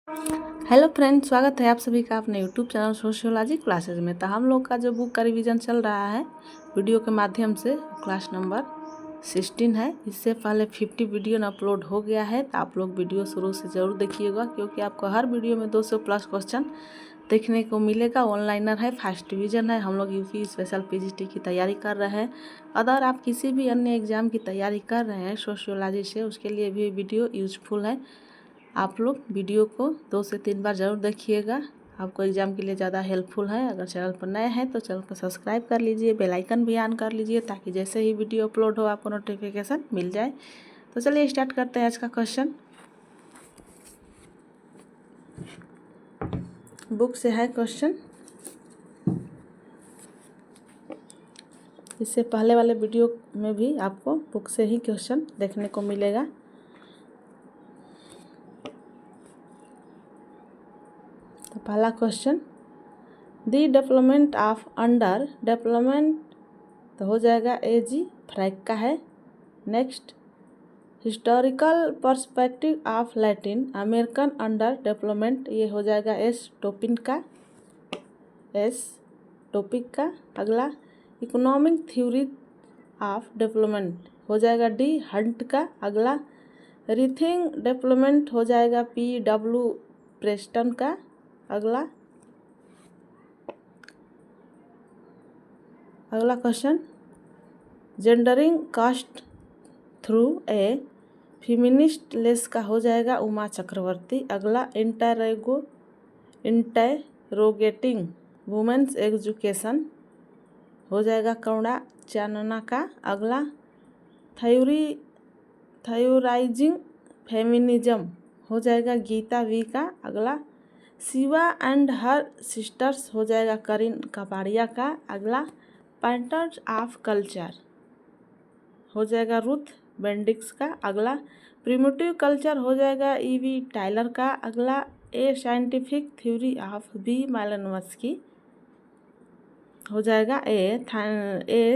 Hello friends, स्वागत है आप सभी का अपने यूट्यूब चैनल सोशियोलॉजी क्लासेज में। तो हम लोग का जो बुक का रिवीजन चल रहा है वीडियो के माध्यम से, क्लास नंबर 16 है। इससे पहले 50 वीडियो अपलोड हो गया है, तो आप लोग वीडियो शुरू से ज़रूर देखिएगा, क्योंकि आपको हर वीडियो में 200 प्लस क्वेश्चन देखने को मिलेगा। ऑनलाइनर है, फर्स्ट डिवीज़न है। हम लोग यूपी स्पेशल पीजीटी की तैयारी कर रहे हैं। अगर आप किसी भी अन्य एग्ज़ाम की तैयारी कर रहे हैं सोशियोलॉजी से, उसके लिए भी वीडियो यूजफुल है। आप लोग वीडियो को 2 से 3 बार ज़रूर देखिएगा, आपको एग्ज़ाम के लिए ज़्यादा हेल्पफुल है। अगर चैनल पर नए हैं तो चैनल को सब्सक्राइब कर लीजिए, बेल आइकन भी ऑन कर लीजिए, ताकि जैसे ही वीडियो अपलोड हो आपको नोटिफिकेशन मिल जाए। तो चलिए स्टार्ट करते हैं आज का क्वेश्चन। बुक से है क्वेश्चन। इससे पहले वाले वीडियो में भी आपको बुक से ही क्वेश्चन देखने को मिलेगा। तो पहला question, the development of under development, तो हो जाएगा ए जी फ्रैक का है। Next, historical perspective of Latin American under development, ये हो जाएगा एस टोपिक का। अगला, इकोनॉमिक थ्योरी ऑफ डेवलपमेंट हो जाएगा डी हंट का। अगला, रीथिंग डेवलपमेंट हो जाएगा पी डब्ल्यू प्रेस्टन का। अगला question, gendering caste through a feminist lens का हो जाएगा उमा चक्रवर्ती। अगला, इंटेरोगेटिंग वुमेन्स एजुकेशन हो जाएगा करुणा चानना का। अगला, थ्योराइजिंग फेमिनिज्म हो जाएगा गीता वी का। अगला, शिवा एंड हर सिस्टर्स हो जाएगा करीन कपाड़िया का। अगला, पैटर्न्स ऑफ कल्चर हो जाएगा रुथ बेंडिक्स का। अगला, प्रिमिटिव कल्चर हो जाएगा ईवी टाइलर का। अगला, a scientific theory of B Malinowski हो जाएगा a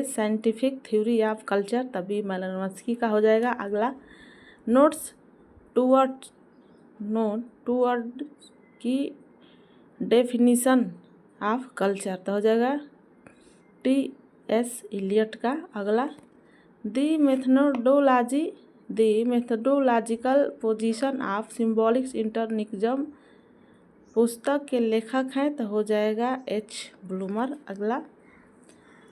scientific theory of culture, तभी मालिनोव्स्की का हो जाएगा। अगला, नोट टूवर्ड की डेफिनीशन ऑफ कल्चर, तो हो जाएगा टी एस इलियट का। अगला, the methodological position of symbolic interactionism पुस्तक के लेखक हैं, तो हो जाएगा एच ब्लूमर। अगला,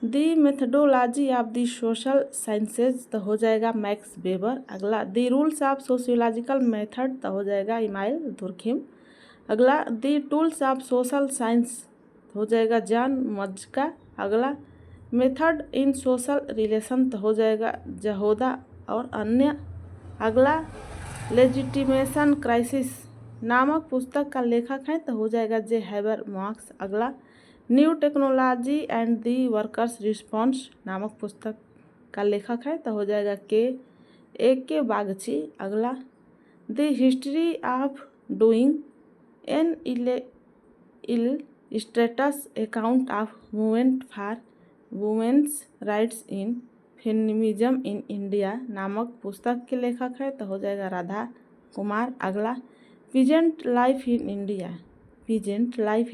the methodology of the social sciences, तो हो जाएगा मैक्स वेबर। अगला, the rules of sociological method, तो हो जाएगा इमाइल दुर्खिम। अगला, the tools of social science हो जाएगा जॉन मज्का। अगला, मेथड इन सोशल रिलेशन, तो हो जाएगा जहोदा और अन्य। अगला, लेजिटिमेशन क्राइसिस नामक पुस्तक का लेखक है, तो हो जाएगा जे हैबर मार्क्स। अगला, new technology and the workers response नामक पुस्तक का लेखक है, तो हो जाएगा के बागची। अगला, the history of doing an illustrated account of movement for women's rights in feminism in India नामक पुस्तक के लेखक है, तो हो जाएगा राधा कुमार। अगला, पीजेंट लाइफ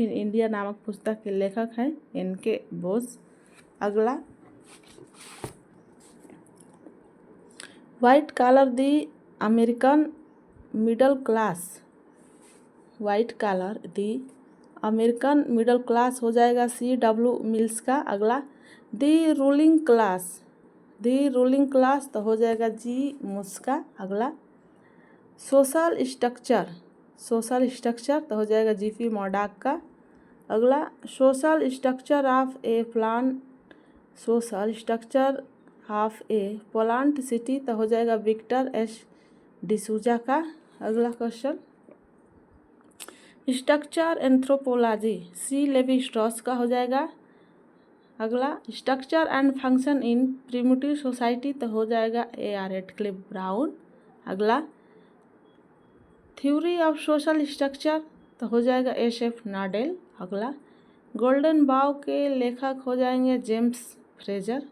इन इंडिया नामक पुस्तक के लेखक हैं एन.के. बोस। अगला, व्हाइट कॉलर दी अमेरिकन मिडल क्लास हो जाएगा C.W. मिल्स का। अगला, दी रूलिंग क्लास, तो हो जाएगा जी मुस का। अगला, सोशल स्ट्रक्चर, तो हो जाएगा G.P. मॉडाक का। अगला, social structure of a plant city, तो हो जाएगा विक्टर एस डिसूजा का। अगला question, structure anthropology C. Levi Strauss का हो जाएगा। अगला, structure and function in primitive society, तो हो जाएगा A.R. Radcliffe Brown. अगला, थ्योरी ऑफ सोशल स्ट्रक्चर, तो हो जाएगा S.F. नाडेल। अगला, गोल्डन बाउ के लेखक हो जाएंगे जेम्स फ्रेजर।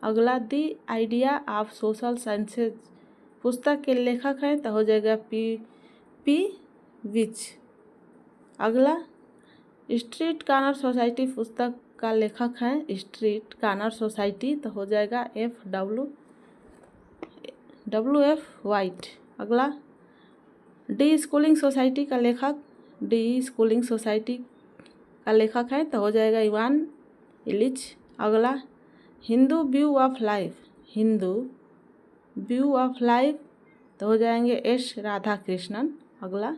अगला, the idea of social sciences पुस्तक के लेखक हैं, तो हो जाएगा पी विच। अगला स्ट्रीट कॉर्नर सोसाइटी पुस्तक का लेखक है स्ट्रीट कॉर्नर सोसाइटी, तो हो जाएगा WF वाइट। अगला डी स्कूलिंग सोसाइटी का लेखक है, तो हो जाएगा इवान इलिच। अगला हिंदू व्यू ऑफ लाइफ, तो हो जाएंगे एस राधा कृष्णन। अगला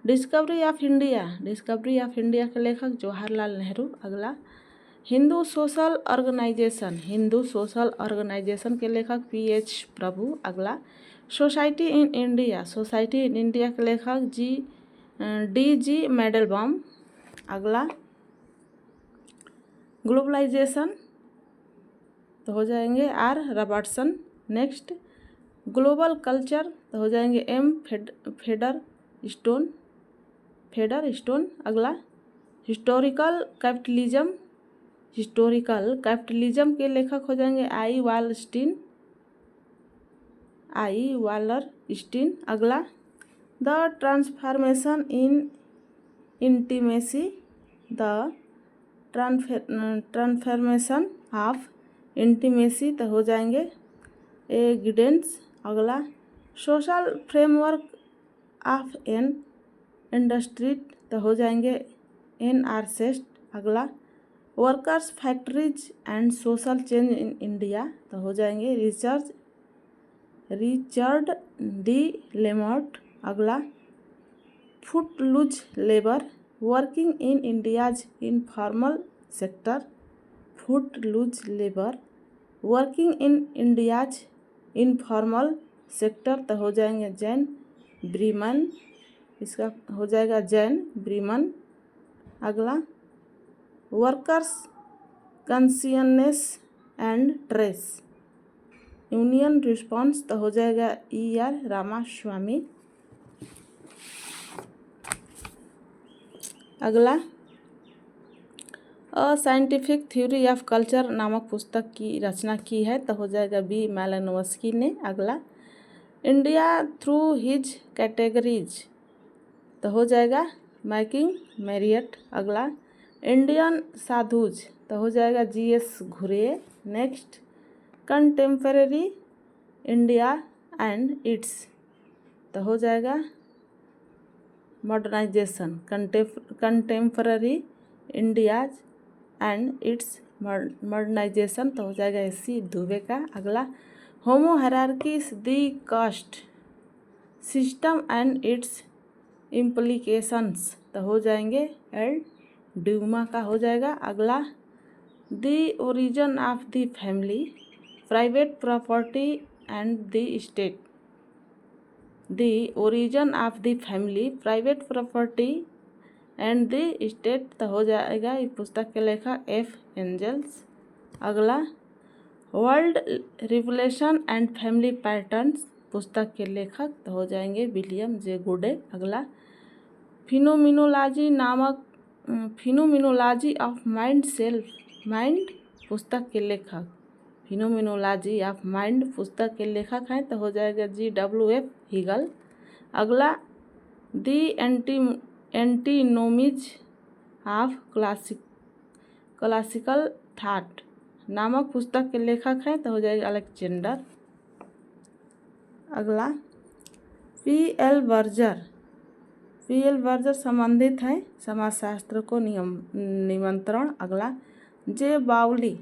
डिस्कवरी ऑफ इंडिया के लेखक जवाहरलाल नेहरू। अगला हिंदू सोशल ऑर्गेनाइजेशन के लेखक PH प्रभु। अगला सोसाइटी इन इंडिया के लेखक DG मेडलबॉम। अगला ग्लोबलाइजेशन, तो हो जाएंगे R Robertson. Next global culture, तो हो जाएंगे M फेडर स्टोन। अगला हिस्टोरिकल कैपिटलिज्म के लेखक हो जाएंगे आई वालर स्टीन। अगला the transformation in intimacy, transformation of intimacy, तो हो जाएंगे ए गिडेंस। अगला social framework of an industry, तो हो जाएंगे NR सेस्ट। अगला workers factories and social change in India, तो हो जाएंगे रिचर्ड डी लेमोट। अगला footloose labour working in India's informal sector, तो हो जाएंगे जैन ब्रीमन। इसका हो जाएगा जैन ब्रीमन। अगला workers consciousness and trace union response, तो हो जाएगा ER रामास्वामी। अगला a scientific theory of culture नामक पुस्तक की रचना की है, तो हो जाएगा B मैलिनोव्स्की ने। अगला इंडिया थ्रू हिज कैटेगरीज, तो हो जाएगा मैकिंग मैरियट। अगला इंडियन साधुज, तो हो जाएगा GS Ghurye. Next contemporary India and its, तो हो जाएगा modernization, contemporary India and its modernization, तो हो जाएगा SC दुबे का। अगला homo hierarchies the caste system and its implications, तो हो जाएंगे L ड्यूमा का हो जाएगा। अगला the origin of the family private property and the state, तो हो जाएगा इस पुस्तक के लेखक F एंजल्स। अगला world revolution and family patterns पुस्तक के लेखक, तो हो जाएंगे विलियम J गुडे। अगला फिनोमिनोलॉजी ऑफ माइंड पुस्तक के लेखक हैं, तो हो जाएगा GWF हीगल। अगला दी एंटीनोमीज ऑफ क्लासिकल थॉट नामक पुस्तक के लेखक हैं, तो हो जाएगा अलेक्जेंडर। अगला PL बर्जर संबंधित है समाजशास्त्र को निमंत्रण। अगला जे बाउली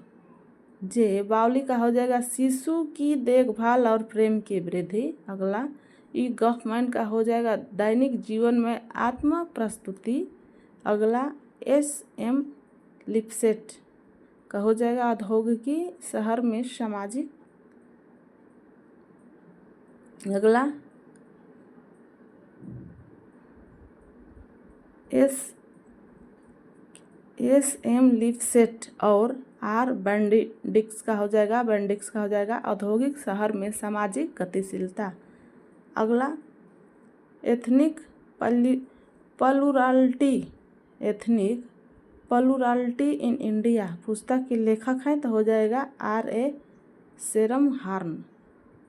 का हो जाएगा शिशु की देखभाल और प्रेम की वृद्धि। अगला E गॉफमैन का हो जाएगा दैनिक जीवन में आत्म प्रस्तुति। अगला SM लिप्सेट का हो जाएगा औद्योगिकी शहर में सामाजिक। अगला SM लिप्सेट और R बेंडिक्स का हो जाएगा औद्योगिक शहर में सामाजिक गतिशीलता। अगला एथनिक प्लुरलिटी इन इंडिया पुस्तक के लेखक हैं, तो हो जाएगा RA शेरमहार्न।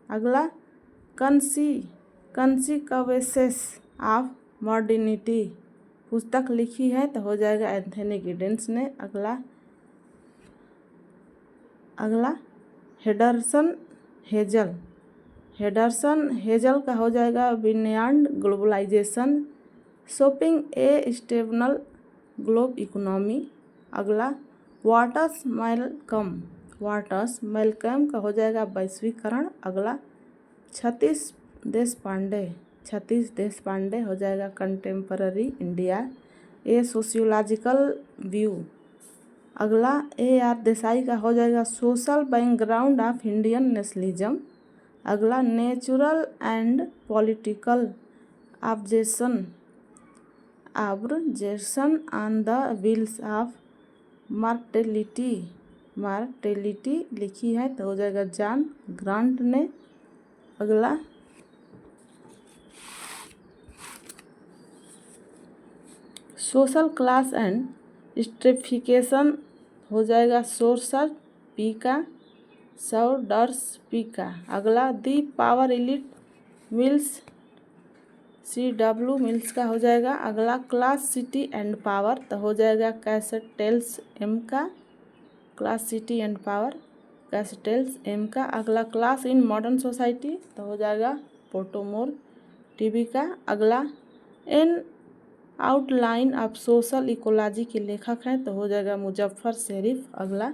अगला कंसिक्वेंसेस ऑफ मॉडर्निटी पुस्तक लिखी है तो हो जाएगा एंथनी गिडेंस ने। अगला हेडरसन हेजल का हो जाएगा beyond globalization, shopping a stable globe economy. अगला वाटर्स मैलकम का हो जाएगा वैश्वीकरण। अगला सतीश देशपांडे हो जाएगा contemporary India a sociological view. अगला AR देसाई का हो जाएगा social background of Indian nationalism. अगला natural and political objection on the wheels of mortality लिखी है तो हो जाएगा जॉन ग्रांट ने। अगला सोशल क्लास एंड स्ट्रेटिफिकेशन हो जाएगा सौडर्स पी का। अगला the power elite mills CW mills का हो जाएगा। अगला क्लास सिटी एंड पावर तो हो जाएगा कैस्टेल्स एम का। Class city and power Castells M का। अगला क्लास इन मॉडर्न सोसाइटी तो हो जाएगा पोटोमोर टीवी का। अगला N outline of social ecology के लेखक हैं तो हो जाएगा मुजफ्फर शरीफ। अगला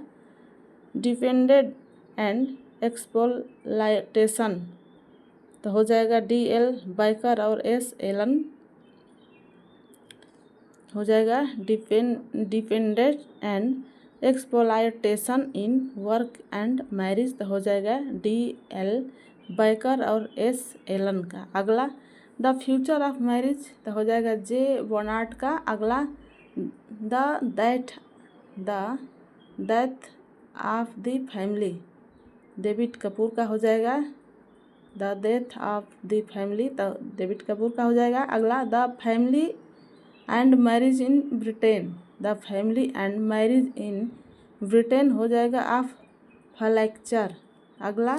डिफेंडेड एंड एक्सप्लॉयटेशन तो हो जाएगा DL बैकर और S एलन हो जाएगा defended and exploitation in work and marriage तो हो जाएगा DL बैकर और S एलन का। अगला द फ्यूचर ऑफ मैरिज तो हो जाएगा J बर्नार्ड का। अगला the death of the family David Kapoor का हो जाएगा। The death of the family तो डेविड कपूर का हो जाएगा। अगला the family and marriage in Britain the family and marriage in Britain हो जाएगा ऑफ फ्लेक्चर। अगला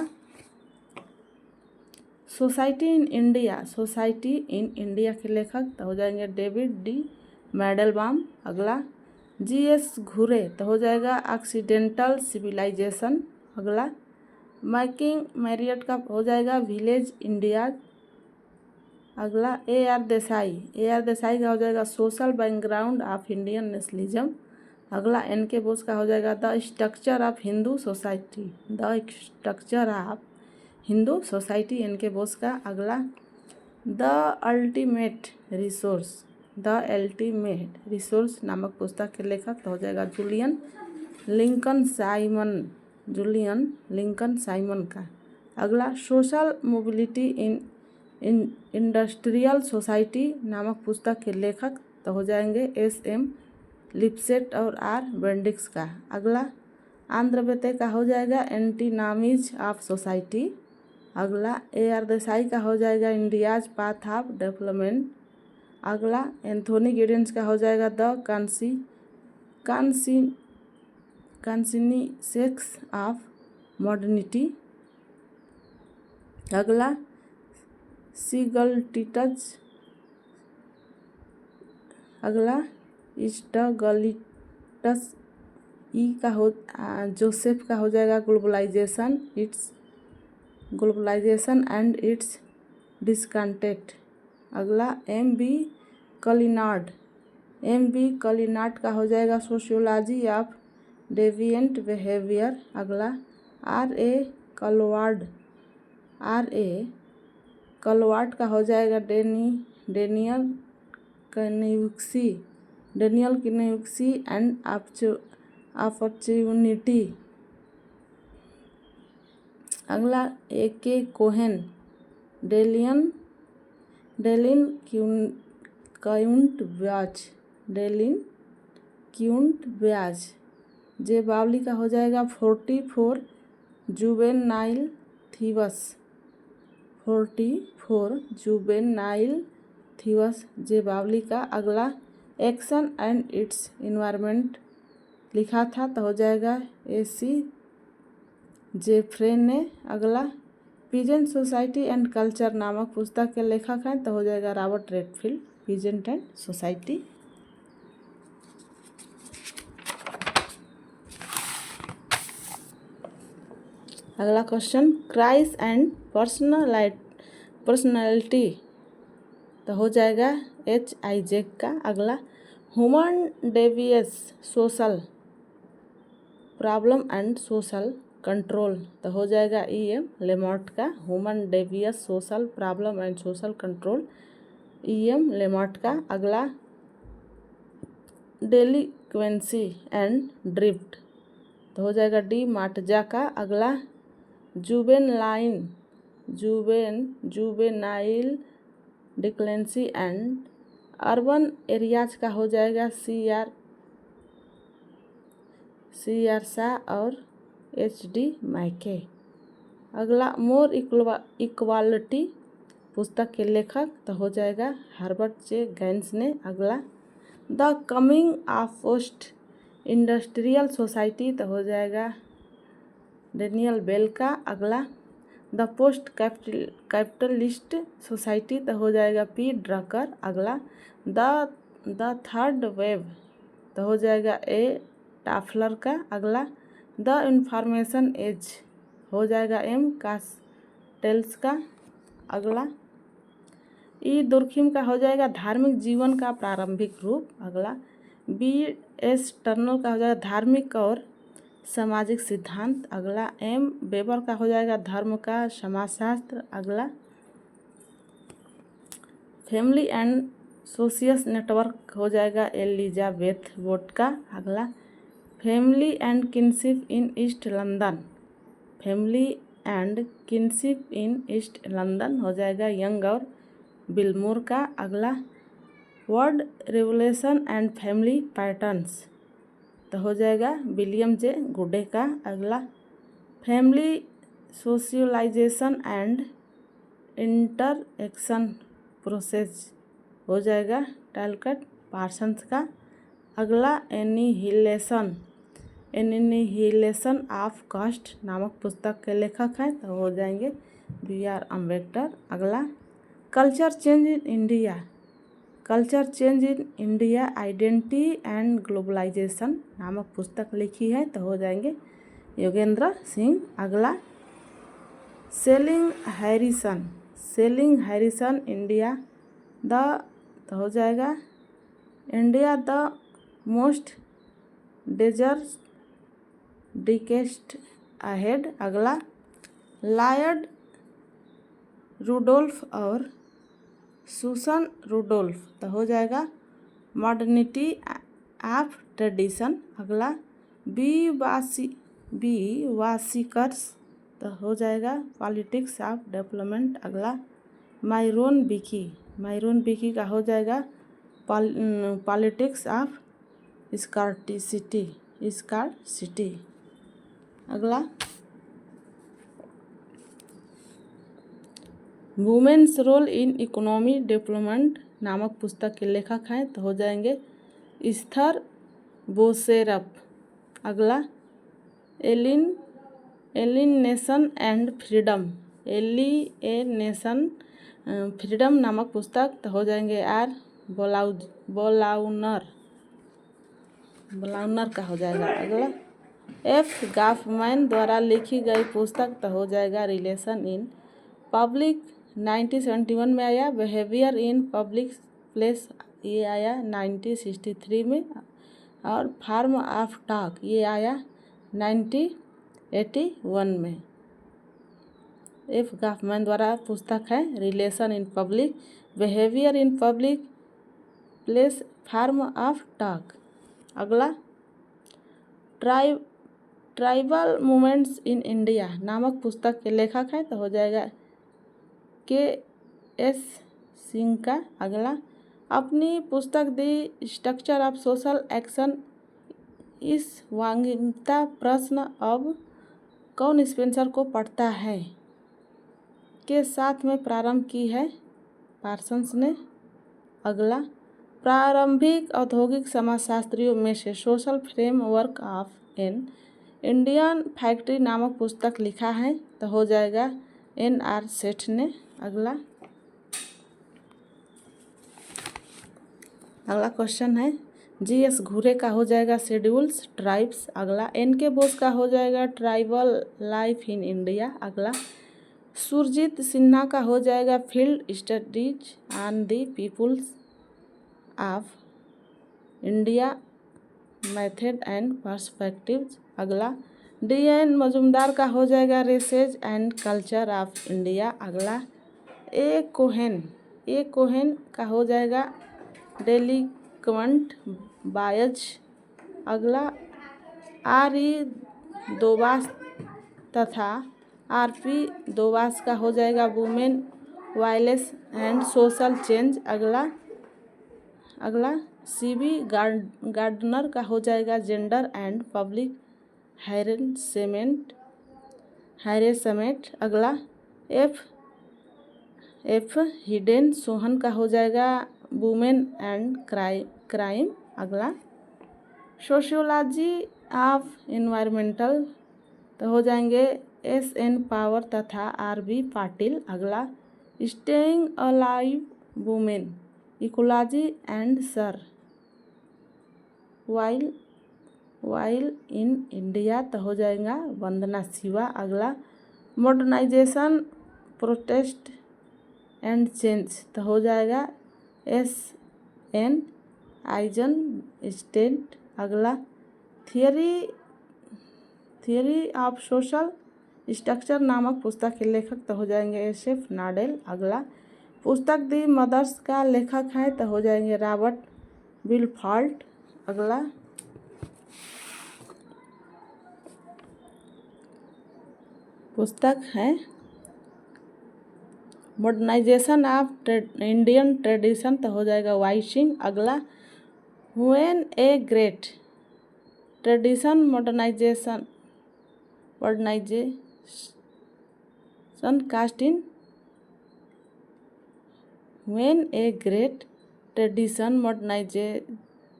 सोसाइटी इन इंडिया के लेखक तो हो जाएंगे डेविड D मैडलबाम। अगला GS घुरे तो हो जाएगा ऑक्सीडेंटल सिविलाइजेशन। अगला मैकिंग मैरियट का हो जाएगा विलेज इंडिया। अगला AR देसाई का हो जाएगा social background of Indian nationalism. अगला NK बोस का हो जाएगा the structure of Hindu society NK Bose का। अगला द अल्टीमेट रिसोर्स नामक पुस्तक के लेखक तो हो जाएगा जुलियन लिंकन साइमन का। अगला social mobility in industrial society नामक पुस्तक के लेखक तो हो जाएंगे SM लिपसेट और R बेंडिक्स का। अगला आंध्र बेते का हो जाएगा एंटीनॉमीज ऑफ सोसाइटी। अगला AR देसाई का हो जाएगा इंडियाज पाथ ऑफ डेवलपमेंट। अगला एंथोनी गिडेंस का हो जाएगा द कॉन्सिनीसेक्स ऑफ मॉडर्निटी। अगला स्टगलिटस जोसेफ का हो जाएगा ग्लोबलाइजेशन एंड इट्स डिस्कंटेंट। अगला MB कलिनार्ड का हो जाएगा सोशियोलॉजी ऑफ डेविएंट बिहेवियर। अगला RA कलवार्ड का हो जाएगा डेनियल किन्यूक्सी एंड अपॉर्चुनिटी। अगला AK कोहेन डेलिन क्यूंट ब्याज। जे बावली का हो जाएगा 44 जुवेनाइल थीवस जे बावली का। अगला एक्शन एंड इट्स इन्वायरमेंट लिखा था तो हो जाएगा AC जेफ्रे ने। अगला पीजेंट सोसाइटी एंड कल्चर नामक पुस्तक के लेखक हैं तो हो जाएगा Robert Redfield peasant and society. अगला क्वेश्चन, क्राइस एंड पर्सनैलिटी तो हो जाएगा HI जैक का। अगला, human Davies social problem and social control तो हो जाएगा EM लेमॉर्ट का। Human Davies social problem and social control EM लेमॉर्ट का। अगला, डेलिक्वेंसी एंड ड्रिफ्ट तो हो जाएगा D मार्टजा का। अगला, जुवेनाइल डिक्लेंसी एंड अर्बन एरियाज का हो जाएगा CR शाह और HD मैके। अगला, मोर इक्वालिटी पुस्तक के लेखक तो हो जाएगा हर्बर्ट J गैंस ने। अगला, the coming of post industrial society तो हो जाएगा डेनियल बेल का। अगला, द पोस्ट कैपिटलिस्ट सोसाइटी तो हो जाएगा P ड्रकर। अगला, द थर्ड वेव तो हो जाएगा A टाफलर का। अगला, द इंफॉर्मेशन एज हो जाएगा M कास्टेल्स का। अगला, E दुर्खिम का हो जाएगा धार्मिक जीवन का प्रारंभिक रूप। अगला, B.S. टर्नर का हो जाएगा धार्मिक और सामाजिक सिद्धांत। अगला, M वेबर का हो जाएगा धर्म का समाजशास्त्र। अगला, फैमिली एंड सोशियस नेटवर्क हो जाएगा एलिजाबेथ वोट का। अगला, family and kinship in East London हो जाएगा यंग और बिलमोर का। अगला, world revolution and family patterns तो हो जाएगा विलियम J गुडे का। अगला, family socialisation and interaction process हो जाएगा टैलकट पार्सन्स का। अगला, एनिहिलेशन ऑफ कास्ट नामक पुस्तक के लेखक हैं तो हो जाएंगे BR अम्बेडकर। अगला, culture change in India identity and globalisation नामक पुस्तक लिखी है तो हो जाएंगे योगेंद्र सिंह। अगला, सेलिंग हैरिसन इंडिया तो हो जाएगा India the most decades ahead. अगला, लॉयड रूडोल्फ और सुसन रूडोल्फ तो हो जाएगा मॉडर्निटी ऑफ ट्रेडिशन। अगला, बी वासिकर्स तो हो जाएगा पॉलिटिक्स ऑफ डेवलपमेंट। अगला, मायरोन बिकी का हो जाएगा पॉलिटिक्स ऑफ स्कार्सिटी। अगला, women's role in economy development नामक पुस्तक के लेखक हैं तो हो जाएंगे इस्थर बोसेरफ। अगला, एलिनेशन एंड फ्रीडम नामक पुस्तक तो हो जाएंगे R बोलाउनर का हो जाएगा। अगला, F गॉफमैन द्वारा लिखी गई पुस्तक तो हो जाएगा रिलेशन इन पब्लिक 1971 में आया। बिहेवियर इन पब्लिक प्लेस ये आया 1963 में। और फॉर्म ऑफ टॉक ये आया 1981 में। F गॉफमैन द्वारा पुस्तक है relation in public, behaviour in public place, form of talk. अगला, ट्राइबल मूवमेंट्स इन इंडिया नामक पुस्तक के लेखक हैं तो हो जाएगा KS सिंह का। अगला, अपनी पुस्तक the structure of social action इस वांगिता प्रश्न अब कौन स्पेंसर को पढ़ता है के साथ में प्रारंभ की है पार्सन्स ने। अगला, प्रारंभिक औद्योगिक समाजशास्त्रियों में से social framework of an Indian factory नामक पुस्तक लिखा है तो हो जाएगा NR सेठ ने। अगला क्वेश्चन है, GS घूरे का हो जाएगा शेड्यूल्स ट्राइब्स। अगला NK बोस का हो जाएगा ट्राइबल लाइफ इन इंडिया। अगला सुरजीत सिन्हा का हो जाएगा field studies on the peoples of India method and perspectives. अगला DN मजुमदार का हो जाएगा races and culture of India. अगला ए कोहेन का हो जाएगा डेलिक्वेंट बायज। अगला RE दोबास तथा RP दोबास का हो जाएगा women violence and social change. अगला CB गार्डनर का हो जाएगा जेंडर एंड पब्लिक हैरेसमेंट। अगला F हिडेन सोहन का हो जाएगा वुमेन एंड क्राइम। अगला सोशियोलॉजी ऑफ इन्वायरमेंटल तो हो जाएंगे SN पावर तथा RB पाटिल। अगला staying alive women ecology and sir while in India तो हो जाएगा वंदना शिवा। अगला मॉडर्नाइजेशन प्रोटेस्ट एंड चेंज तो हो जाएगा SN आइजन स्टेट। अगला थियरी ऑफ सोशल स्ट्रक्चर नामक पुस्तक के लेखक तो हो जाएंगे SF नाडेल। अगला पुस्तक दी मदर्स का लेखक है तो हो जाएंगे रॉबर्ट विलफॉल्ट। अगला पुस्तक है मॉडर्नाइजेशन ऑफ इंडियन ट्रेडिशन तो हो जाएगा वाई सिंह। अगला when a great tradition modernisation caste in when a great tradition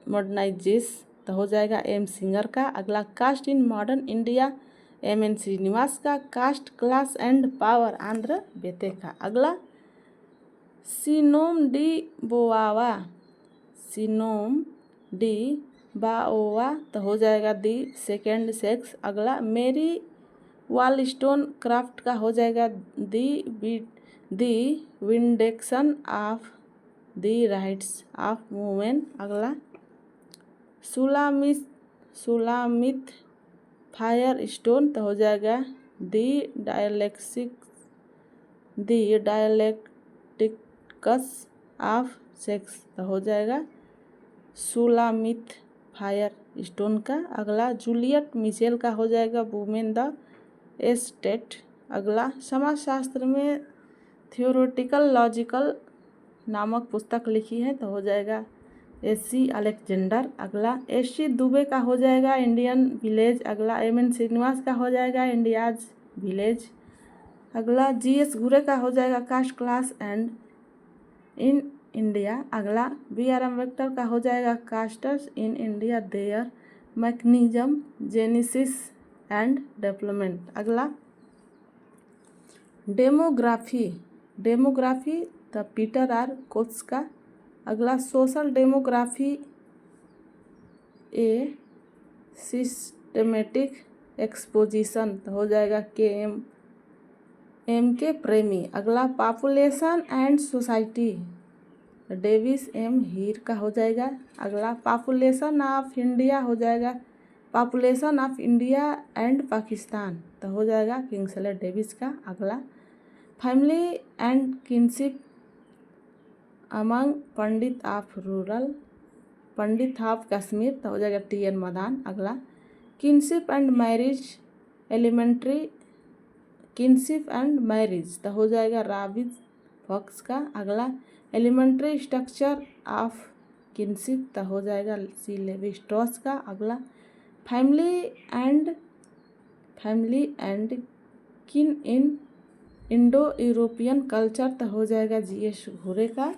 modernises तो हो जाएगा M सिंगर का। अगला caste in modern India MN Srinivas का। Caste class and power Andre Beteille का। अगला सिनोम डी बाओवा तो हो जाएगा दी सेकेंड सेक्स। अगला मेरी वालस्टोन क्राफ्ट का हो जाएगा the vindication of the rights of women. अगला सुलामित फायर स्टोन तो हो जाएगा दी डायलेक्टिक्स ऑफ सेक्स तो हो जाएगा सुलामित फायर स्टोन का। अगला जूलियट मिशेल का हो जाएगा वुमेन द स्टेट। अगला समाजशास्त्र में थियोरेटिकल लॉजिकल नामक पुस्तक लिखी है तो हो जाएगा SC अलेक्जेंडर। अगला SC दुबे का हो जाएगा इंडियन विलेज। अगला MN श्रीनिवास का हो जाएगा इंडियाज विलेज। अगला GS घूरे का हो जाएगा cast class and in India. अगला BR अम्बेडकर का हो जाएगा casters in India there mechanism genesis and development. अगला डेमोग्राफी द पीटर R कोत्स का। अगला social demography a systematic exposition तो हो जाएगा KM प्रेमी। अगला population and society Davis M हीर का हो जाएगा। अगला पॉपुलेशन ऑफ इंडिया हो जाएगा population of India and Pakistan तो हो जाएगा किंग्सले डेविस का। अगला family and kinship among Pandit of Kashmir तो हो जाएगा TN मदान। अगला किनशिप एंड मैरिज तो हो जाएगा रॉबिन फॉक्स का। अगला एलिमेंट्री स्ट्रक्चर ऑफ किनशिप तो हो जाएगा C लेवी स्ट्रॉस का। अगला फैमिली एंड किन इन इंडो यूरोपियन कल्चर तो हो जाएगा GS घूरे का।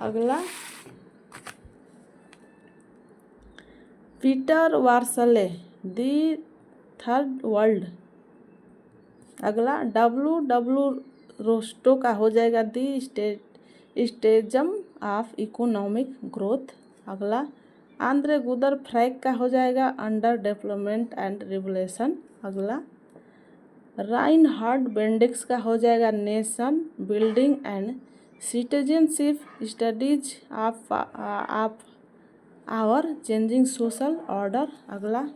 अगला Peter Worsley the third world. अगला W रोस्टो का हो जाएगा the stages of economic growth. अगला आंद्रे गुदर फ्रैक का हो जाएगा अंडर डेवलपमेंट एंड रिवोल्यूशन। अगला राइनहार्ड बेंडिक्स का हो जाएगा nation building and citizenship studies of our changing social order. अगला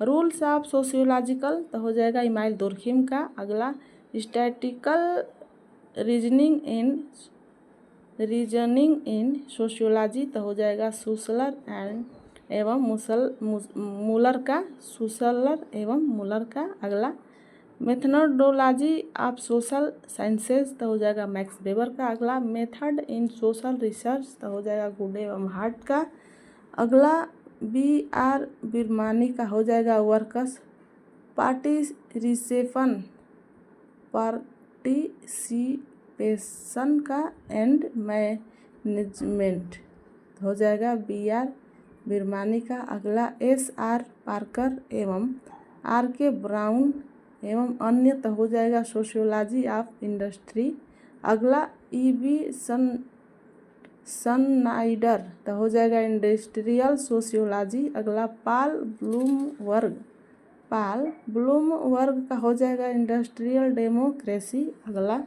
रूल्स ऑफ सोशियोलॉजिकल तो हो जाएगा इमाइल दुर्खिम का। अगला स्टैटिकल रीजनिंग इन सोशियोलॉजी तो हो जाएगा सुसलर एवं मूलर का। अगला मेथडोलॉजी ऑफ सोशल साइंसेज तो हो जाएगा मैक्स वेबर का। अगला मेथड इन सोशल रिसर्च तो हो जाएगा गुड एवं हार्ट का। अगला B.R. बिरमानी का हो जाएगा वर्कर्स पार्टिसिपेशन का एंड मैनेजमेंट हो जाएगा B.R. बिरमानी का। अगला S.R. पार्कर एवं R.K. ब्राउन एवं अन्य तो हो जाएगा सोशियोलॉजी ऑफ इंडस्ट्री। अगला E.B. सननाइडर तो हो जाएगा इंडस्ट्रियल सोशियोलॉजी। अगला पाल ब्लूमवर्ग का हो जाएगा इंडस्ट्रियल डेमोक्रेसी। अगला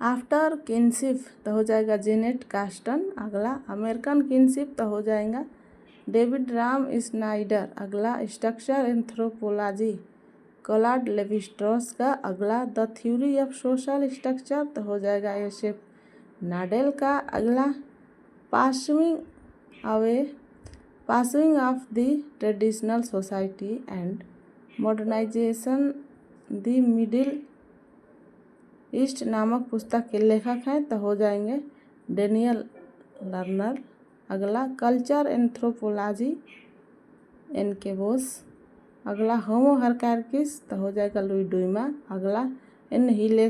आफ्टर किनशिप तो हो जाएगा जेनेट कास्टन। अगला अमेरिकन किनशिप तो हो जाएगा डेविड राम स्नाइडर। अगला स्ट्रक्चर एंथ्रोपोलॉजी क्लॉड लेवी-स्ट्रॉस का। अगला the theory of social structure तो हो जाएगा SF नाडेल का। अगला passing of the traditional society and modernisation the Middle East नामक पुस्तक के लेखक हैं तो हो जाएंगे डेनियल लर्नर। अगला कल्चर एंथ्रोपोलॉजी NK बोस। अगला होमो हर्कैरिक्स तो हो जाएगा लुई डुइमा। अगला एनहिलेशन